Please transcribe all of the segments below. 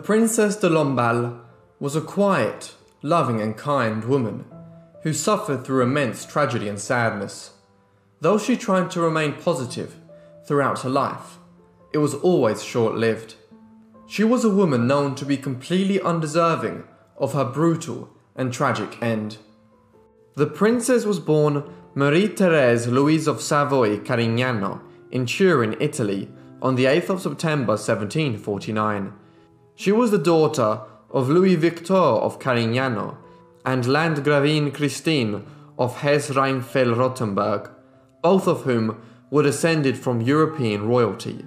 The Princess de Lamballe was a quiet, loving and kind woman who suffered through immense tragedy and sadness. Though she tried to remain positive throughout her life, it was always short-lived. She was a woman known to be completely undeserving of her brutal and tragic end. The princess was born Marie-Thérèse Louise of Savoy-Carignano in Turin, Italy, on the 8th of September 1749. She was the daughter of Louis Victor of Carignano and Landgravine Christine of Hesse-Rheinfeld-Rothenburg, both of whom were descended from European royalty.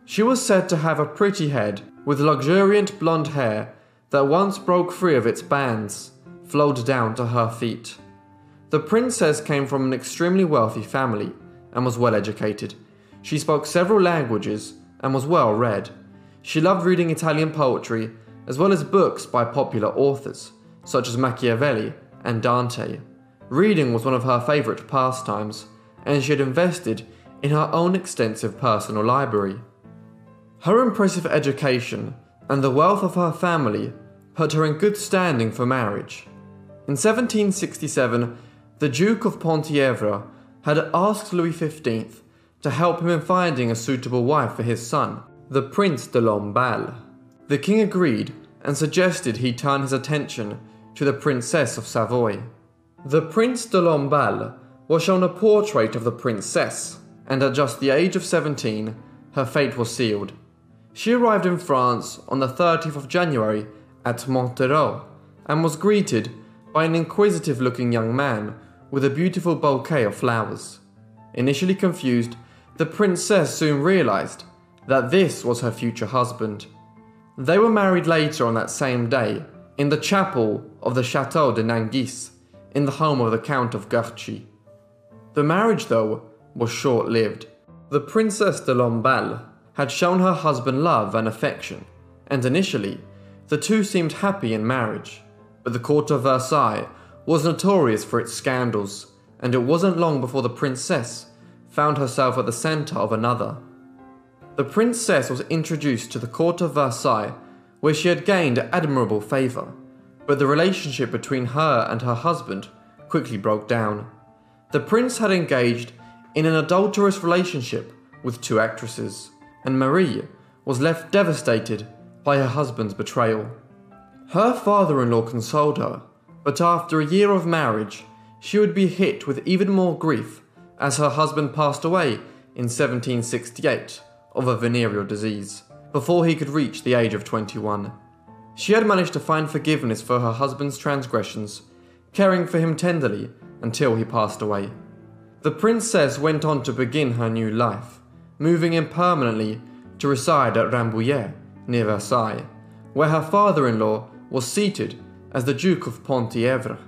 She was said to have a pretty head with luxuriant blonde hair that once broke free of its bands, flowed down to her feet. The princess came from an extremely wealthy family and was well educated. She spoke several languages and was well read. She loved reading Italian poetry as well as books by popular authors such as Machiavelli and Dante. Reading was one of her favourite pastimes, and she had invested in her own extensive personal library. Her impressive education and the wealth of her family put her in good standing for marriage. In 1767, the Duke of Penthièvre had asked Louis XV to help him in finding a suitable wife for his son, the Prince de Lamballe. The king agreed and suggested he turn his attention to the Princess of Savoy. The Prince de Lamballe was shown a portrait of the princess, and at just the age of 17, her fate was sealed. She arrived in France on the 30th of January at Montereau and was greeted by an inquisitive-looking young man with a beautiful bouquet of flowers. Initially confused, the princess soon realized that this was her future husband. They were married later on that same day in the chapel of the Château de Nangis, in the home of the Count of Guerchy. The marriage, though, was short-lived. The Princess de Lamballe had shown her husband love and affection, and initially, the two seemed happy in marriage. But the court of Versailles was notorious for its scandals, and it wasn't long before the princess found herself at the centre of another. The princess was introduced to the court of Versailles, where she had gained admirable favour, but the relationship between her and her husband quickly broke down. The prince had engaged in an adulterous relationship with two actresses, and Marie was left devastated by her husband's betrayal. Her father-in-law consoled her, but after a year of marriage, she would be hit with even more grief as her husband passed away in 1768 of a venereal disease, before he could reach the age of 21. She had managed to find forgiveness for her husband's transgressions, caring for him tenderly until he passed away. The princess went on to begin her new life, moving in permanently to reside at Rambouillet, near Versailles, where her father-in-law was seated as the Duke of Penthièvre.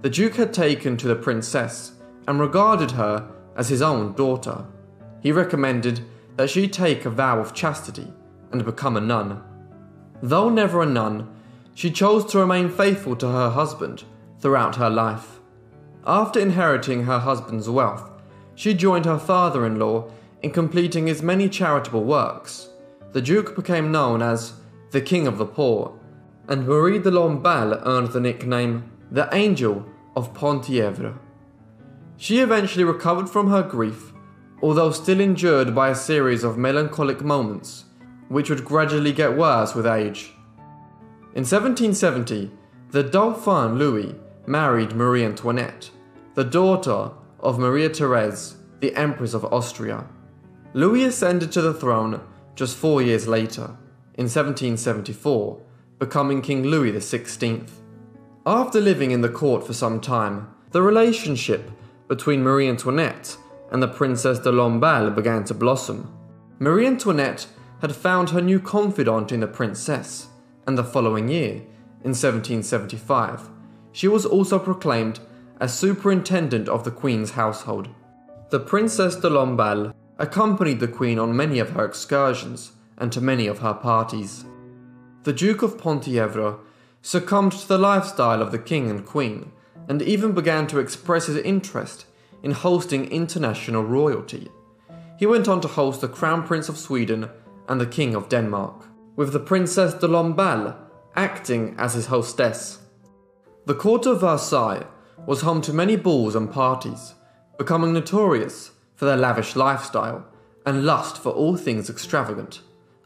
The Duke had taken to the princess and regarded her as his own daughter. He recommended that she take a vow of chastity and become a nun. Though never a nun, she chose to remain faithful to her husband throughout her life. After inheriting her husband's wealth, she joined her father-in-law in completing his many charitable works. The Duke became known as the King of the Poor, and Marie de Lamballe earned the nickname the Angel of Penthièvre. She eventually recovered from her grief, although still injured by a series of melancholic moments, which would gradually get worse with age. In 1770, the Dauphin Louis married Marie Antoinette, the daughter of Maria Therese, the Empress of Austria. Louis ascended to the throne just 4 years later, in 1774, becoming King Louis XVI. After living in the court for some time, the relationship between Marie Antoinette and the Princess de Lamballe began to blossom. Marie Antoinette had found her new confidant in the princess, and the following year, in 1775, she was also proclaimed as superintendent of the Queen's household. The Princess de Lamballe accompanied the Queen on many of her excursions and to many of her parties. The Duke of Penthièvre succumbed to the lifestyle of the King and Queen, and even began to express his interest in hosting international royalty. He went on to host the Crown Prince of Sweden and the King of Denmark. with the Princess de Lamballe acting as his hostess. The court of Versailles was home to many balls and parties, becoming notorious for their lavish lifestyle and lust for all things extravagant.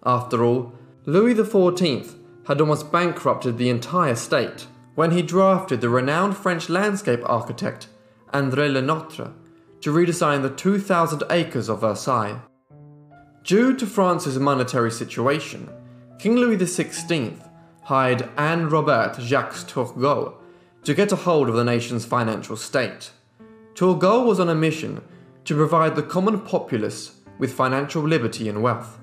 After all, Louis XIV had almost bankrupted the entire state when he drafted the renowned French landscape architect André Le Nôtre to redesign the 2,000 acres of Versailles. Due to France's monetary situation, King Louis XVI hired Anne-Robert Jacques Turgot to get a hold of the nation's financial state. Turgot was on a mission to provide the common populace with financial liberty and wealth.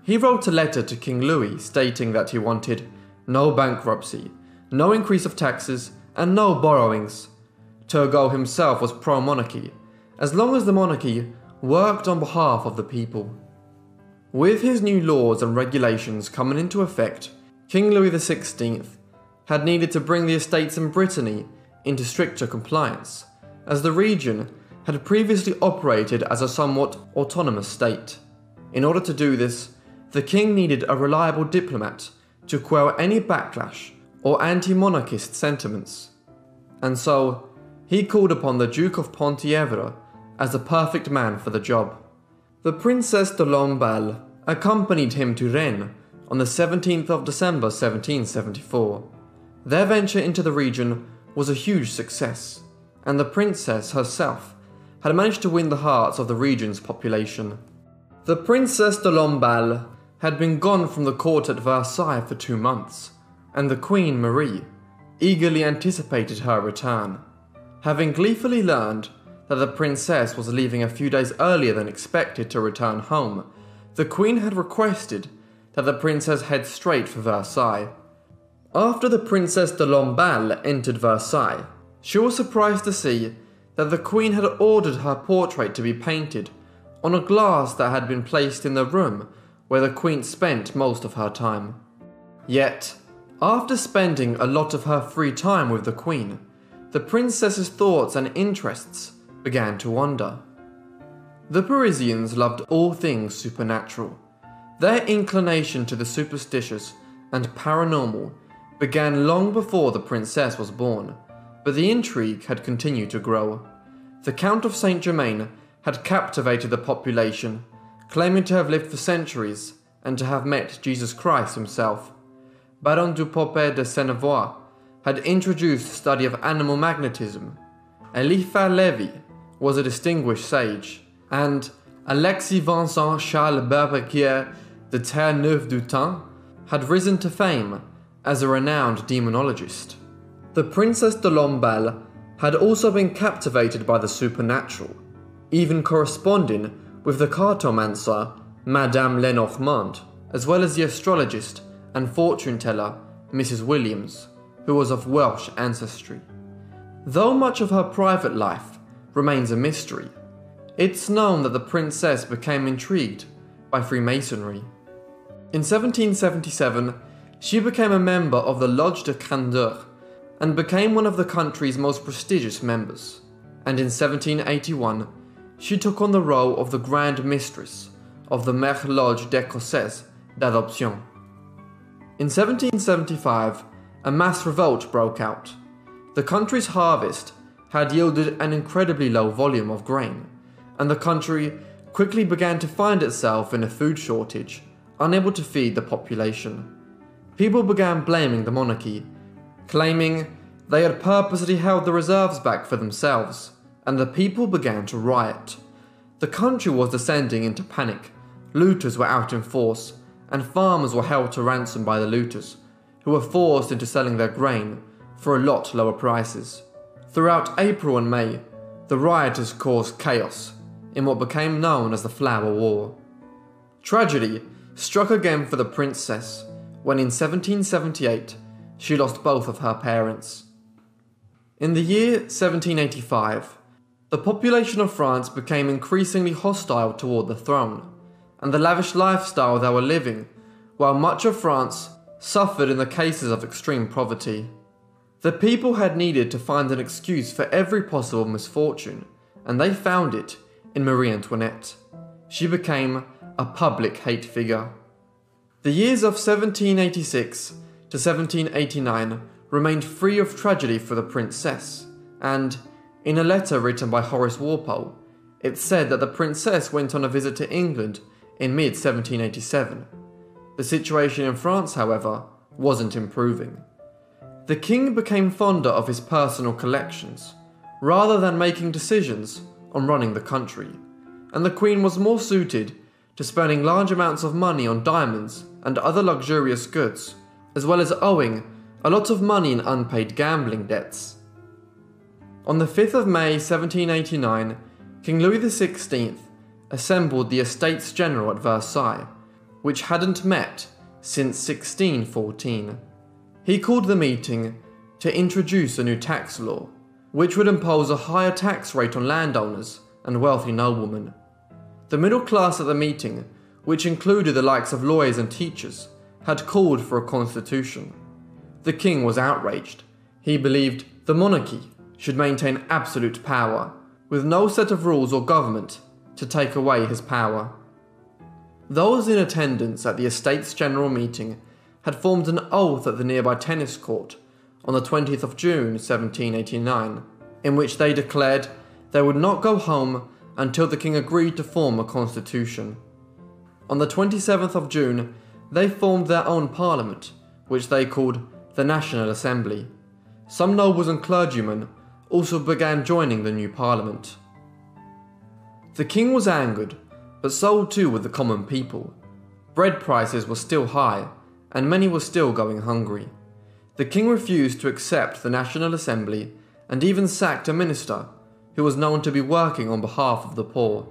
He wrote a letter to King Louis stating that he wanted no bankruptcy, no increase of taxes, and no borrowings. Turgot himself was pro-monarchy, as long as the monarchy worked on behalf of the people. With his new laws and regulations coming into effect, King Louis XVI had needed to bring the estates in Brittany into stricter compliance, as the region had previously operated as a somewhat autonomous state. In order to do this, the king needed a reliable diplomat to quell any backlash or anti-monarchist sentiments. And so, he called upon the Duke of Penthièvre as the perfect man for the job. The Princess de Lamballe accompanied him to Rennes on the 17th of December 1774. Their venture into the region was a huge success, and the princess herself had managed to win the hearts of the region's population. The Princess de Lamballe had been gone from the court at Versailles for 2 months, and the Queen Marie eagerly anticipated her return. Having gleefully learned that the princess was leaving a few days earlier than expected to return home, the Queen had requested that the princess head straight for Versailles. After the Princess de Lamballe entered Versailles, she was surprised to see that the Queen had ordered her portrait to be painted on a glass that had been placed in the room where the Queen spent most of her time. Yet, after spending a lot of her free time with the Queen, the princess's thoughts and interests began to wander. The Parisians loved all things supernatural. Their inclination to the superstitious and paranormal began long before the princess was born, but the intrigue had continued to grow. The Count of Saint-Germain had captivated the population, claiming to have lived for centuries and to have met Jesus Christ himself. Baron du Popet de Sennevoix had introduced the study of animal magnetism. Eliphas Lévy was a distinguished sage, and Alexis Vincent Charles Berbequier de Terre-Neuve-du-Temps had risen to fame as a renowned demonologist. The Princess de Lamballe had also been captivated by the supernatural, even corresponding with the cartomancer Madame Lenormand, as well as the astrologist and fortune teller Mrs. Williams, who was of Welsh ancestry. Though much of her private life remains a mystery, it's known that the princess became intrigued by Freemasonry. In 1777, she became a member of the Loge de Candeur and became one of the country's most prestigious members. And in 1781, she took on the role of the Grand Mistress of the Mère Loge d'Écossaise d'Adoption. In 1775, a mass revolt broke out. The country's harvest had yielded an incredibly low volume of grain, and the country quickly began to find itself in a food shortage, unable to feed the population. People began blaming the monarchy, claiming they had purposely held the reserves back for themselves, and the people began to riot. The country was descending into panic. Looters were out in force, and farmers were held to ransom by the looters, who were forced into selling their grain for a lot lower prices. Throughout April and May, the rioters caused chaos in what became known as the Flower War. Tragedy struck again for the princess when in 1778 she lost both of her parents. In the year 1785, the population of France became increasingly hostile toward the throne and the lavish lifestyle they were living, while much of France suffered in the cases of extreme poverty. The people had needed to find an excuse for every possible misfortune, and they found it in Marie Antoinette. She became a public hate figure. The years of 1786 to 1789 remained free of tragedy for the princess, and, in a letter written by Horace Walpole, it said that the princess went on a visit to England in mid-1787. The situation in France, however, wasn't improving. The king became fonder of his personal collections, rather than making decisions on running the country, and the queen was more suited to spending large amounts of money on diamonds and other luxurious goods, as well as owing a lot of money in unpaid gambling debts. On the 5th of May 1789, King Louis XVI assembled the Estates General at Versailles, which hadn't met since 1614. He called the meeting to introduce a new tax law, which would impose a higher tax rate on landowners and wealthy noblemen. The middle class at the meeting, which included the likes of lawyers and teachers, had called for a constitution. The king was outraged. He believed the monarchy should maintain absolute power, with no set of rules or government to take away his power. Those in attendance at the Estates General meeting had formed an oath at the nearby tennis court on the 20th of June 1789, in which they declared they would not go home until the king agreed to form a constitution. On the 27th of June, they formed their own parliament, which they called the National Assembly. Some nobles and clergymen also began joining the new parliament. The king was angered, but so too were the common people. Bread prices were still high, and many were still going hungry. The king refused to accept the National Assembly and even sacked a minister who was known to be working on behalf of the poor.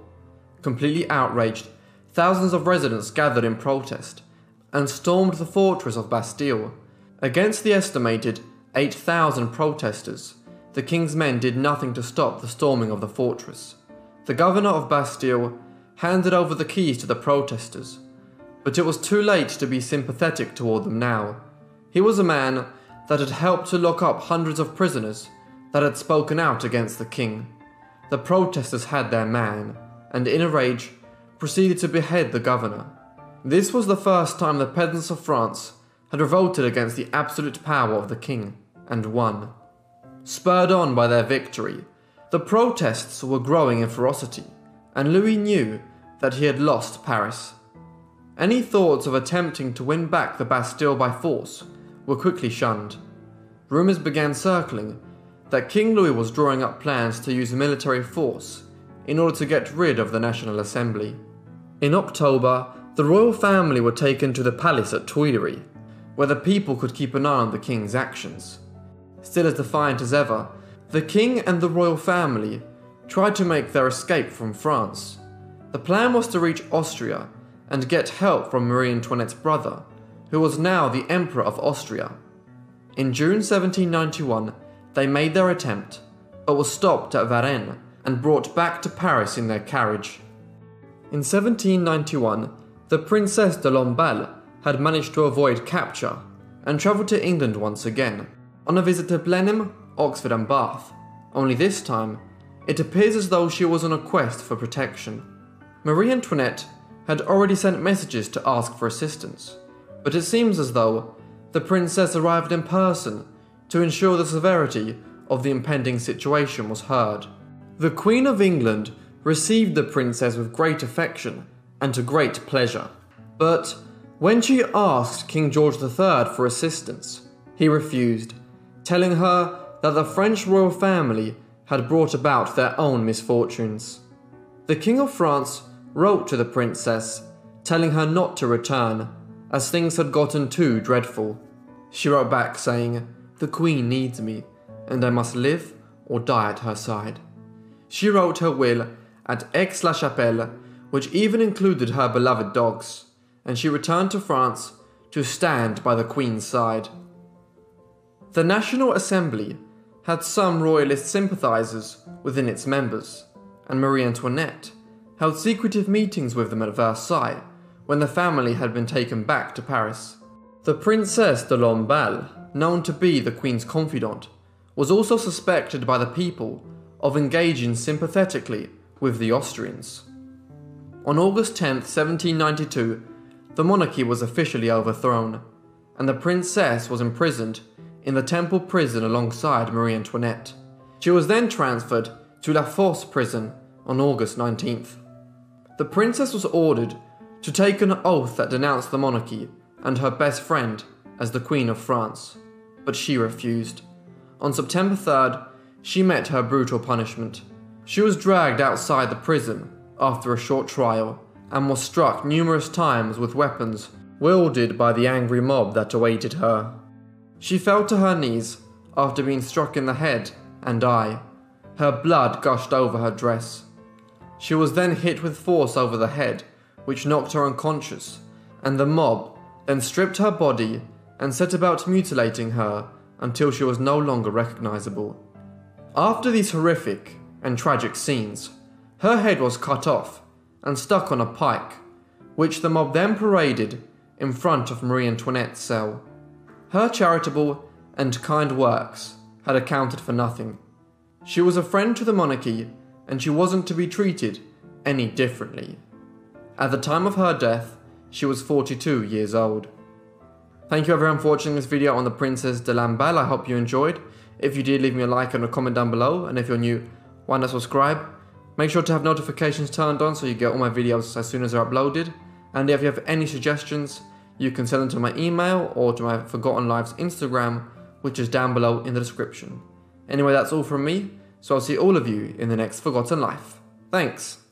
Completely outraged, thousands of residents gathered in protest and stormed the fortress of Bastille. Against the estimated 8,000 protesters, the king's men did nothing to stop the storming of the fortress. The governor of Bastille handed over the keys to the protesters, but it was too late to be sympathetic toward them now. He was a man that had helped to lock up hundreds of prisoners that had spoken out against the king. The protesters had their man, and in a rage, proceeded to behead the governor. This was the first time the peasants of France had revolted against the absolute power of the king, and won. Spurred on by their victory, the protests were growing in ferocity, and Louis knew that he had lost Paris. Any thoughts of attempting to win back the Bastille by force were quickly shunned. Rumours began circling that King Louis was drawing up plans to use military force in order to get rid of the National Assembly. In October, the royal family were taken to the palace at Tuileries, where the people could keep an eye on the king's actions. Still as defiant as ever, the king and the royal family tried to make their escape from France. The plan was to reach Austria and get help from Marie Antoinette's brother, who was now the Emperor of Austria. In June 1791, they made their attempt, but were stopped at Varennes and brought back to Paris in their carriage. In 1791, the Princess de Lamballe had managed to avoid capture and travelled to England once again, on a visit to Blenheim, Oxford and Bath. Only this time, it appears as though she was on a quest for protection. Marie Antoinette had already sent messages to ask for assistance, but it seems as though the princess arrived in person to ensure the severity of the impending situation was heard. The Queen of England received the princess with great affection and to great pleasure, but when she asked King George III for assistance, he refused, telling her that the French royal family had brought about their own misfortunes. The King of France wrote to the princess, telling her not to return, as things had gotten too dreadful. She wrote back saying, "The Queen needs me, and I must live or die at her side." She wrote her will at Aix-la-Chapelle, which even included her beloved dogs, and she returned to France to stand by the Queen's side. The National Assembly had some royalist sympathisers within its members, and Marie Antoinette held secretive meetings with them at Versailles when the family had been taken back to Paris. The Princess de Lamballe, known to be the Queen's confidant, was also suspected by the people of engaging sympathetically with the Austrians. On August 10, 1792, the monarchy was officially overthrown, and the princess was imprisoned in the Temple prison alongside Marie Antoinette. She was then transferred to La Force prison on August 19th. The princess was ordered to take an oath that denounced the monarchy and her best friend as the Queen of France, but she refused. On September 3rd, she met her brutal punishment. She was dragged outside the prison after a short trial and was struck numerous times with weapons wielded by the angry mob that awaited her. She fell to her knees after being struck in the head and eye. Her blood gushed over her dress. She was then hit with force over the head, which knocked her unconscious, and the mob then stripped her body and set about mutilating her until she was no longer recognizable. After these horrific and tragic scenes, her head was cut off and stuck on a pike, which the mob then paraded in front of Marie Antoinette's cell. Her charitable and kind works had accounted for nothing. She was a friend to the monarchy, and she wasn't to be treated any differently. At the time of her death, she was 42 years old. Thank you everyone for watching this video on the Princess de Lamballe. I hope you enjoyed. If you did, leave me a like and a comment down below, and if you're new, why not subscribe? Make sure to have notifications turned on so you get all my videos as soon as they're uploaded. And if you have any suggestions, you can send them to my email or to my Forgotten Lives Instagram, which is down below in the description. Anyway, that's all from me, so I'll see all of you in the next Forgotten Life. Thanks!